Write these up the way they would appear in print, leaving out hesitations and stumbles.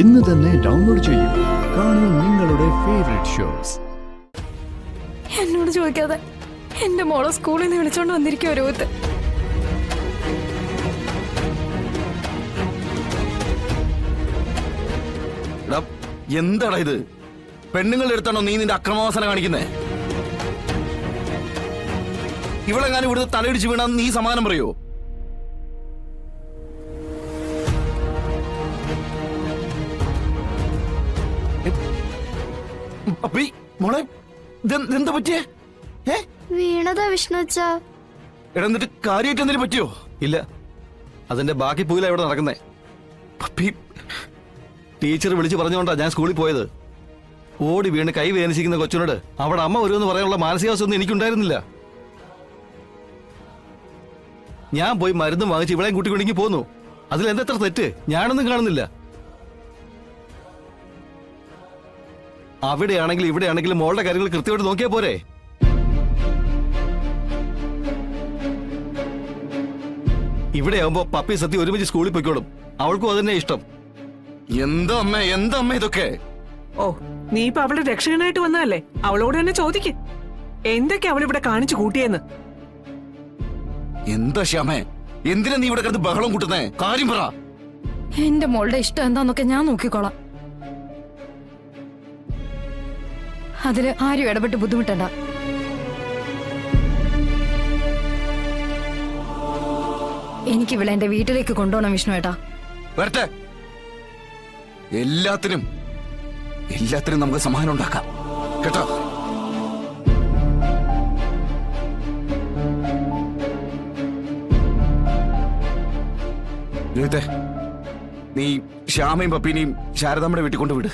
ഇന്ന് തന്നെ ഡൗൺലോഡ് ചെയ്യൂ. കാണൂ നിങ്ങളുടെ ഫേവറേറ്റ് ഷോസ്. എന്നോട് ചോദിക്കാതെ എന്റെ മോളെ സ്കൂളിൽ നിന്ന് വിളിച്ചോണ്ട് വന്നിരിക്കും രോഹിത്. എന്താടാ ഇത്? പെണ്ണുങ്ങളുടെ അടുത്താണോ നീ നിന്റെ അക്രമവാസന കാണിക്കുന്നേ? ഇവളെങ്ങാനും ഇവിടുന്ന് തലയിടിച്ച് വീണാ നീ സമാധാനം പറയോ? അപ്പി മോളെ ഇതെന്താ പറ്റിയേ? വീണതാ വിഷ്ണുച്ച. എടാ എന്നിട്ട് കാര്യമായിട്ട് എന്തെങ്കിലും പറ്റിയോ? ഇല്ല, അതിന്റെ ബാക്കി പോയില്ല ഇവിടെ നടക്കുന്നേ. പപ്പി ടീച്ചർ വിളിച്ച് പറഞ്ഞുകൊണ്ടാ ഞാൻ സ്കൂളിൽ പോയത്. ഓടി വീണ് കൈ വേദനിച്ചിരിക്കുന്ന കൊച്ചിനോട് അവിടെ അമ്മ വരുമെന്ന് പറയാനുള്ള മാനസികാവസ്ഥ ഒന്നും എനിക്കുണ്ടായിരുന്നില്ല. ഞാൻ പോയി മരുന്നും വാങ്ങിച്ച് ഇവിടെയും കൂട്ടിക്കൊണ്ടെങ്കിൽ പോന്നു. അതിലെന്തെത്ര തെറ്റ് ഞാനൊന്നും കാണുന്നില്ല. അവിടെയാണെങ്കിലും ഇവിടെയാണെങ്കിലും മോളുടെ കാര്യങ്ങൾ കൃത്യമായിട്ട് നോക്കിയാ പോരെ? ഇവിടെ ആവുമ്പോ പപ്പി സത്യം ഒരുമിച്ച് സ്കൂളിൽ പോയിക്കോളും. അവൾക്കും അതന്നെ ഇഷ്ടം. എന്താ അമ്മ ഇതൊക്കെ? ഓ, നീ ഇപ്പൊ അവളുടെ രക്ഷകനായിട്ട് വന്നതല്ലേ? അവളോട് തന്നെ ചോദിക്ക് എന്തൊക്കെ അവളിവിടെ കാണിച്ചു കൂട്ടിയെന്ന്. എന്താ ശ്യാമേ, എന്തിനാ നീ ഇവിടെ കിടന്ന് ബഹളം കൂട്ടുന്നേ? കാര്യം പറ. എന്റെ മോളുടെ ഇഷ്ടം എന്താന്നൊക്കെ ഞാൻ നോക്കിക്കോളാം. അതില് ആരും ഇടപെട്ട് ബുദ്ധിമുട്ടണ്ട. എനിക്ക് ഇവിടെ എന്റെ വീട്ടിലേക്ക് കൊണ്ടുപോകണം വിഷ്ണു ഏട്ടാ. വരട്ടെ. എല്ലാത്തിനും നമുക്ക് സമാധാനം ഉണ്ടാക്കാം കേട്ടോ. നീ ശ്യാമയും പപ്പീനെയും ശാരദാമ്മയുടെ വീട്ടിൽ കൊണ്ടുവിട്.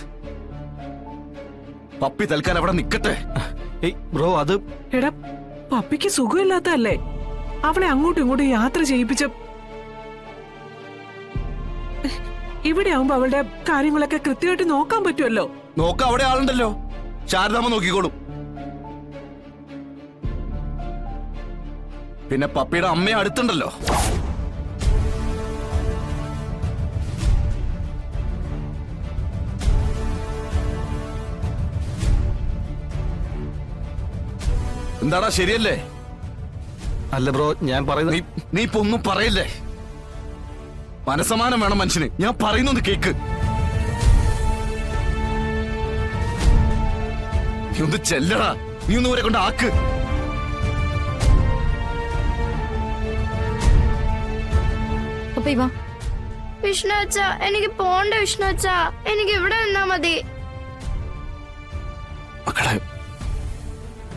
പപ്പി തൽക്കാലം അവിടെ നിക്കട്ടെ. ബ്രോ അത് എടാ, പപ്പിക്ക് സുഖമില്ലാത്തല്ലേ? അവളെ അങ്ങോട്ടും ഇങ്ങോട്ടും യാത്ര ചെയ്യിപ്പിച്ച ഇവിടെ ആവുമ്പോ അവളുടെ കാര്യങ്ങളൊക്കെ കൃത്യമായിട്ട് നോക്കാൻ പറ്റുമല്ലോ. നോക്ക, അവിടെ ആളുണ്ടല്ലോ. ശാരദാമ്മ നോക്കിക്കോളും. പിന്നെ പപ്പിയുടെ അമ്മയെ അടുത്തുണ്ടല്ലോ. എന്താടാ, ശരിയല്ലേ? അല്ല ബ്രോ, ഞാൻ പറയുന്നത് നീ ഇപ്പൊ ഒന്നും പറയല്ലേ. മനസ്സമാനം വേണം മനുഷ്യന്. ഞാൻ പറയുന്നൊന്ന് കേക്ക്. നീ ഒന്ന് ചെല്ലടാ. നീ ഒന്ന് ഇവരെ കൊണ്ട് ആക്ക്. വിഷ്ണു അച്ഛ, എനിക്ക് പോണ്ട വിഷ്ണു അച്ഛ. എനിക്ക് ഇവിടെ നിന്നാ മതി. മക്കളെ,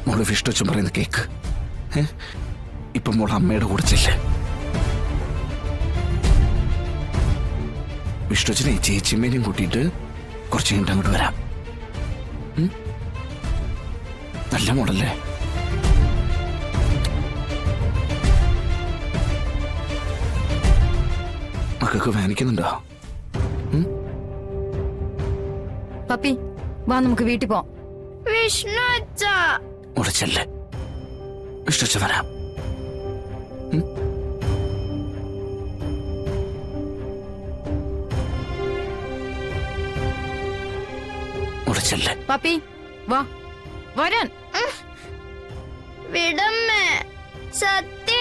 മോള് വിഷ്ണുച്ചൻ പറയുന്ന കേക്ക്. ഇപ്പൊ മോള് അമ്മയുടെ കൂടെ ചെല്ലേ. വിഷ്ണുച്ചനെ ചേച്ചിമ്മേനെയും കൂട്ടിയിട്ട് കുറച്ച് കഴിഞ്ഞിട്ട് അങ്ങോട്ട് വരാം. നല്ല മോളല്ലേ? മക്കൾക്ക് വേനിക്കുന്നുണ്ടോ? പപ്പി വാ, നമുക്ക് വീട്ടിൽ പോവാം. വിഷ്ണു അച്ഛ ഉടച്ചല്ലേ. വിഷ്ണുച്ച വരാം. ഉടച്ചല്ലേ. പപ്പി വാ, വരാൻ. വിടമ്മേ, സത്യ.